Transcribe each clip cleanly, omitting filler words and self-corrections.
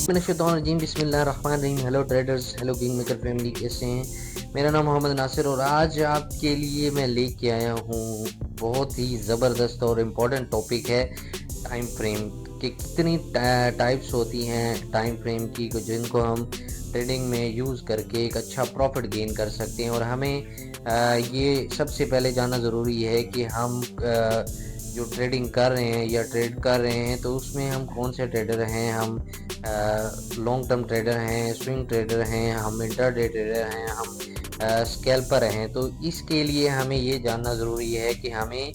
मिनश्शैतानिर्रजीम बिस्मिल्लाहिर्रहमानिर्रहीम। Hello traders, hello king maker family, कैसे हैं? मेरा नाम मोहम्मद नासिर और आज आपके लिए मैं लेके आया हूँ बहुत ही ज़बरदस्त और इम्पोर्टेंट टॉपिक है टाइम फ्रेम कि कितनी टाइप्स होती हैं टाइम फ्रेम की जिनको हम ट्रेडिंग में यूज़ करके एक अच्छा प्रॉफिट गेन कर सकते हैं। और हमें ये सबसे पहले जानना ज़रूरी है कि हम जो ट्रेडिंग कर रहे हैं या ट्रेड कर रहे हैं तो उसमें हम कौन से ट्रेडर हैं। हम लॉन्ग टर्म ट्रेडर हैं, स्विंग ट्रेडर हैं, हम इंटरडे ट्रेडर हैं, हम स्कैल्पर हैं। तो इसके लिए हमें ये जानना ज़रूरी है कि हमें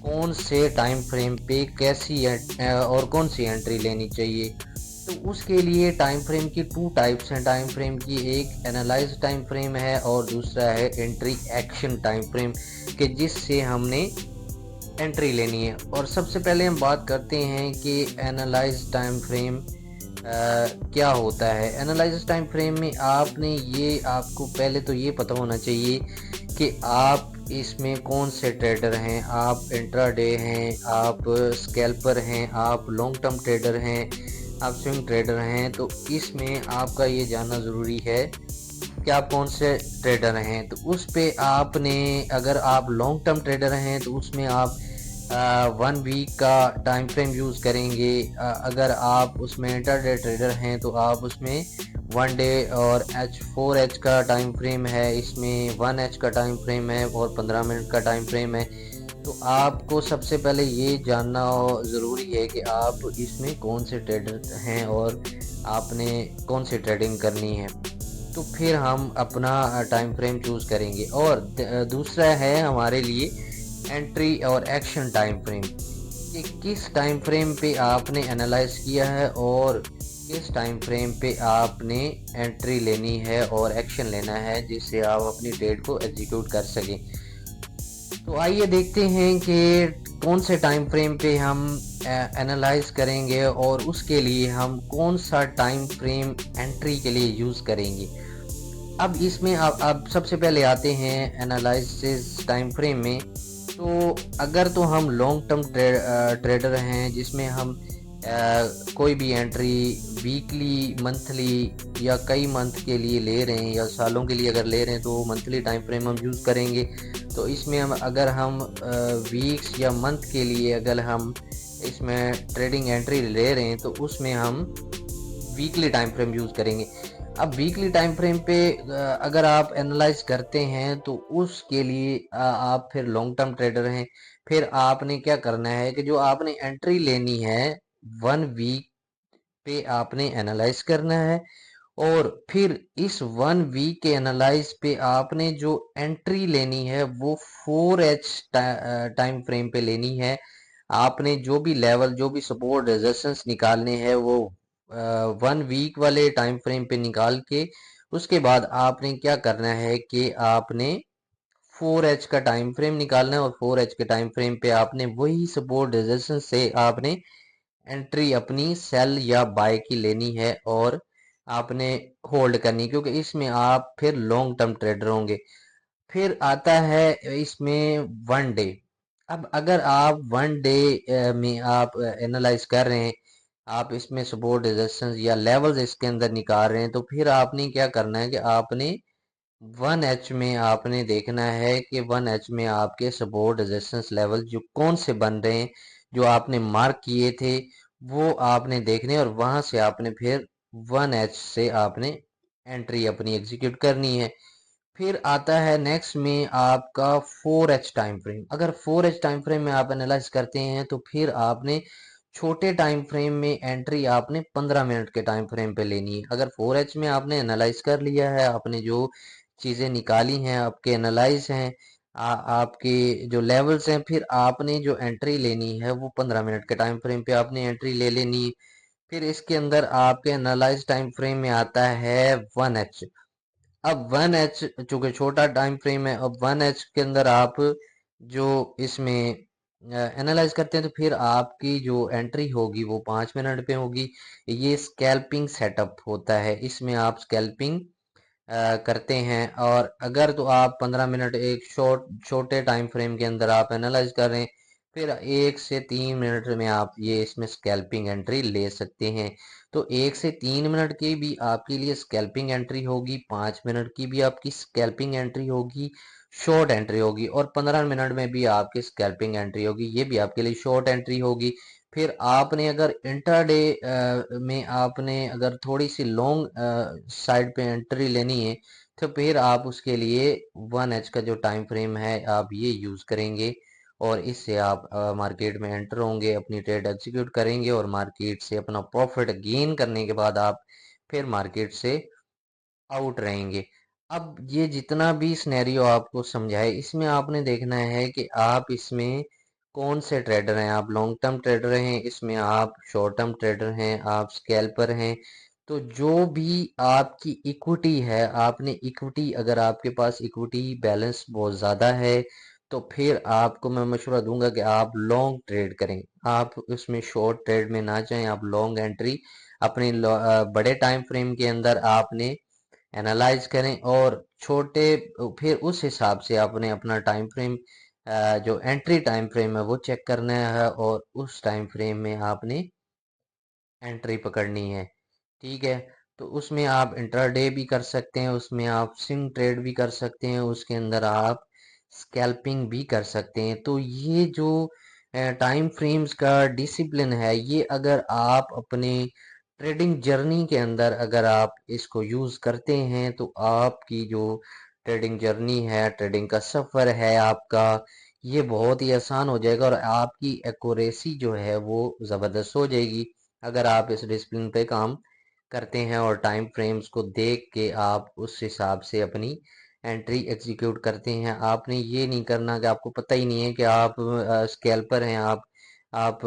कौन से टाइम फ्रेम पे कैसी और कौन सी एंट्री लेनी चाहिए। तो उसके लिए टाइम फ्रेम की टू टाइप्स हैं टाइम फ्रेम की, एक एनालाइज टाइम फ्रेम है और दूसरा है एंट्री एक्शन टाइम फ्रेम कि जिससे हमने एंट्री लेनी है। और सबसे पहले हम बात करते हैं कि एनालाइज टाइम फ्रेम क्या होता है। एनालाइज टाइम फ्रेम में आपको पहले तो ये पता होना चाहिए कि आप इसमें कौन से ट्रेडर हैं। आप इंट्राडे हैं, आप स्कैल्पर हैं, आप लॉन्ग टर्म ट्रेडर हैं, आप स्विंग ट्रेडर हैं। तो इसमें आपका ये जानना ज़रूरी है कि आप कौन से ट्रेडर हैं। तो उस पे आपने, अगर आप लॉन्ग टर्म ट्रेडर हैं तो उसमें आप 1 वीक का टाइम फ्रेम यूज़ करेंगे। अगर आप उसमें इंटरडे ट्रेडर हैं तो आप उसमें 1 डे और H4H का टाइम फ्रेम है, इसमें 1H का टाइम फ्रेम है और 15 मिनट का टाइम फ्रेम है। तो आपको सबसे पहले ये जानना ज़रूरी है कि आप इसमें कौन से ट्रेडर हैं और आपने कौन सी ट्रेडिंग करनी है। तो फिर हम अपना टाइम फ्रेम चूज़ करेंगे। और दूसरा है हमारे लिए एंट्री और एक्शन टाइम फ्रेम कि किस टाइम फ्रेम पे आपने एनालाइज किया है और किस टाइम फ्रेम पे आपने एंट्री लेनी है और एक्शन लेना है जिससे आप अपनी ट्रेड को एग्जीक्यूट कर सकें। तो आइए देखते हैं कि कौन से टाइम फ्रेम पे हम एनालाइज करेंगे और उसके लिए हम कौन सा टाइम फ्रेम एंट्री के लिए यूज़ करेंगे। अब इसमें अब सबसे पहले आते हैं एनालिसिस टाइम फ्रेम में। तो अगर तो हम लॉन्ग टर्म ट्रेडर हैं जिसमें हम कोई भी एंट्री वीकली, मंथली या कई मंथ के लिए ले रहे हैं या सालों के लिए अगर ले रहे हैं तो मंथली टाइम फ्रेम हम यूज़ करेंगे। तो इसमें हम वीक्स या मंथ के लिए अगर हम इसमें ट्रेडिंग एंट्री ले रहे हैं तो उसमें हम वीकली टाइम फ्रेम यूज़ करेंगे। अब वीकली टाइम फ्रेम पे अगर आप एनालाइज करते हैं तो उसके लिए आप फिर लॉन्ग टर्म ट्रेडर हैं, फिर आपने क्या करना है कि जो आपने एंट्री लेनी है 1 वीक पे आपने एनालाइज करना है। और फिर इस 1 वीक के एनालाइज पे आपने जो एंट्री लेनी है वो 4H टाइम फ्रेम पे लेनी है। आपने जो भी लेवल, जो भी सपोर्ट रेजिस्टेंस निकालने हैं वो 1 वीक वाले टाइम फ्रेम पे निकाल के उसके बाद आपने क्या करना है कि आपने 4H का टाइम फ्रेम निकालना है और 4H के टाइम फ्रेम पे आपने वही सपोर्ट रेजिस्टेंस से आपने एंट्री अपनी सेल या बाय की लेनी है और आपने होल्ड करनी, क्योंकि इसमें आप फिर लॉन्ग टर्म ट्रेडर होंगे। फिर आता है इसमें 1 डे। अब अगर आप 1 डे में आप एनालाइज कर रहे हैं, आप इसमें सपोर्ट रेजिस्टेंस या लेवल्स इसके अंदर निकाल रहे हैं, तो फिर आपने क्या करना है कि आपने 1H में आपने देखना है कि 1H में आपके सपोर्ट रेजिस्टेंस लेवल जो कौन से बन रहे हैं, जो आपने मार्क किए थे वो आपने देखने और वहां से आपने फिर 1H से आपने एंट्री अपनी एग्जीक्यूट करनी है। फिर आता है नेक्स्ट में आपका 4H टाइम फ्रेम। अगर 4H टाइम फ्रेम में आप एनालाइज करते हैं तो फिर आपने छोटे टाइम फ्रेम में एंट्री आपने 15 मिनट के टाइम फ्रेम पे लेनी है। अगर 4H में आपने एनालाइज कर लिया है, आपने जो चीज़ें निकाली हैं आपके एनालाइज हैं, आपके जो लेवल्स हैं, फिर आपने जो एंट्री लेनी है वो 15 मिनट के टाइम फ्रेम पे आपने एंट्री ले लेनी है। फिर इसके अंदर आपके एनालाइज टाइम फ्रेम में आता है 1H। अब 1H चूंकि छोटा टाइम फ्रेम है, अब 1H के अंदर आप जो इसमें एनालाइज करते हैं तो फिर आपकी जो एंट्री होगी वो 5 मिनट पे होगी। ये स्कैल्पिंग सेटअप होता है, इसमें आप स्कैल्पिंग करते हैं। और अगर तो आप 15 मिनट एक छोटे टाइम फ्रेम के अंदर आप एनालाइज कर रहे हैं फिर 1 से 3 मिनट में आप ये इसमें स्कैल्पिंग एंट्री ले सकते हैं। तो 1 से 3 मिनट की भी आपके लिए स्कैल्पिंग एंट्री होगी, 5 मिनट की भी आपकी स्कैल्पिंग एंट्री होगी, शॉर्ट एंट्री होगी, और 15 मिनट में भी आपकी स्कैल्पिंग एंट्री होगी, ये भी आपके लिए शॉर्ट एंट्री होगी। फिर आपने अगर इंट्राडे में आपने अगर थोड़ी सी लॉन्ग साइड पे एंट्री लेनी है, तो फिर आप उसके लिए 1 H का जो टाइम फ्रेम है आप ये यूज़ करेंगे, और इससे आप मार्केट में एंटर होंगे, अपनी ट्रेड एग्जीक्यूट करेंगे, और मार्केट से अपना प्रॉफिट गेन करने के बाद आप फिर मार्केट से आउट रहेंगे। अब ये जितना भी सिनेरियो आपको समझाए, इसमें आपने देखना है कि आप इसमें कौन से ट्रेडर हैं। आप लॉन्ग टर्म ट्रेडर हैं, इसमें आप शॉर्ट टर्म ट्रेडर हैं, आप स्कैल्पर हैं। तो जो भी आपकी इक्विटी है, आपने इक्विटी, अगर आपके पास इक्विटी बैलेंस बहुत ज़्यादा है, तो फिर आपको मैं मशवरा दूंगा कि आप लॉन्ग ट्रेड करें। आप उसमें शॉर्ट ट्रेड में ना जाएं, आप लॉन्ग एंट्री अपने बड़े टाइम फ्रेम के अंदर आपने एनालाइज करें, और छोटे फिर उस हिसाब से आपने अपना टाइम फ्रेम, जो एंट्री टाइम फ्रेम है वो चेक करना है, और उस टाइम फ्रेम में आपने एंट्री पकड़नी है। ठीक है। तो उसमें आप इंट्राडे भी कर सकते हैं, उसमें आप स्विंग ट्रेड भी कर सकते हैं, उसके अंदर आप स्कैल्पिंग भी कर सकते हैं। तो ये जो टाइम फ्रेम्स का डिसिप्लिन है, ये अगर आप अपने ट्रेडिंग जर्नी के अंदर अगर आप इसको यूज़ करते हैं, तो आपकी जो ट्रेडिंग जर्नी है, ट्रेडिंग का सफ़र है आपका, ये बहुत ही आसान हो जाएगा, और आपकी एक्यूरेसी जो है वो ज़बरदस्त हो जाएगी अगर आप इस डिसिप्लिन पे काम करते हैं, और टाइम फ्रेम्स को देख के आप उस हिसाब से अपनी एंट्री एग्जीक्यूट करते हैं। आपने ये नहीं करना कि आपको पता ही नहीं है कि आप स्कैल्पर हैं, आप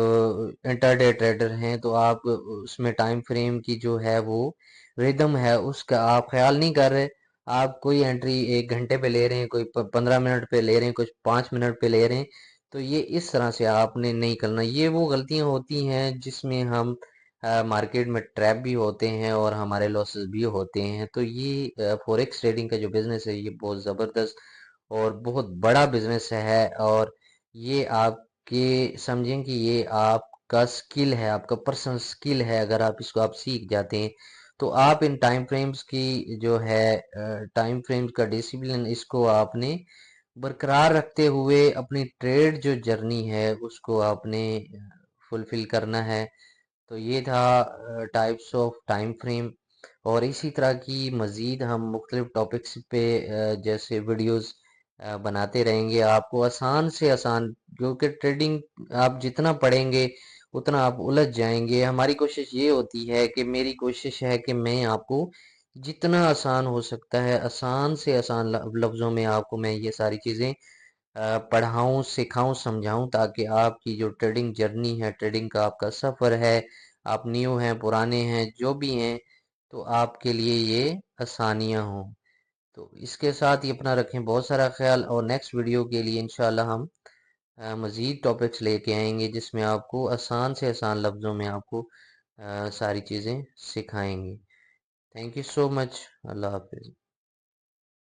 इंटरडे ट्रेडर हैं, तो आप उसमें टाइम फ्रेम की जो है वो रिदम है उसका आप ख्याल नहीं कर रहे। आप कोई एंट्री 1 घंटे पे ले रहे हैं, कोई 15 मिनट पे ले रहे हैं, कुछ 5 मिनट पे ले रहे हैं। तो ये इस तरह से आपने नहीं करना। ये वो गलतियां होती हैं जिसमें हम मार्केट में ट्रैप भी होते हैं और हमारे लॉसेस भी होते हैं। तो ये फॉरेक्स ट्रेडिंग का जो बिजनेस है, ये बहुत ज़बरदस्त और बहुत बड़ा बिजनेस है, और ये आपके समझें कि ये आपका स्किल है, आपका पर्सनल स्किल है। अगर आप इसको आप सीख जाते हैं, तो आप इन टाइम फ्रेम्स की जो है टाइम फ्रेम्स का डिसिप्लिन, इसको आपने बरकरार रखते हुए अपनी ट्रेड जो जर्नी है उसको आपने फुलफिल करना है। तो ये था टाइप्स ऑफ टाइम फ्रेम, और इसी तरह की मज़ीद हम मुख्तलिफ टॉपिक्स पे जैसे वीडियोस बनाते रहेंगे आपको आसान से आसान, क्योंकि ट्रेडिंग आप जितना पढ़ेंगे उतना आप उलझ जाएंगे। हमारी कोशिश ये होती है कि मेरी कोशिश है कि मैं आपको जितना आसान हो सकता है, आसान से आसान लफ्ज़ों में आपको मैं ये सारी चीज़ें पढ़ाऊँ, सिखाऊँ, समझाऊँ, ताकि आपकी जो ट्रेडिंग जर्नी है, ट्रेडिंग का आपका सफ़र है, आप न्यू हैं, पुराने हैं, जो भी हैं, तो आपके लिए ये आसानियाँ हों। तो इसके साथ ही अपना रखें बहुत सारा ख्याल, और नेक्स्ट वीडियो के लिए इंशाल्लाह हम मज़ीद टॉपिक्स लेके आएंगे जिसमें आपको आसान से आसान लफ्ज़ों में आपको सारी चीज़ें सिखाएंगे। Thank you so much. अल्लाह हाफिज़।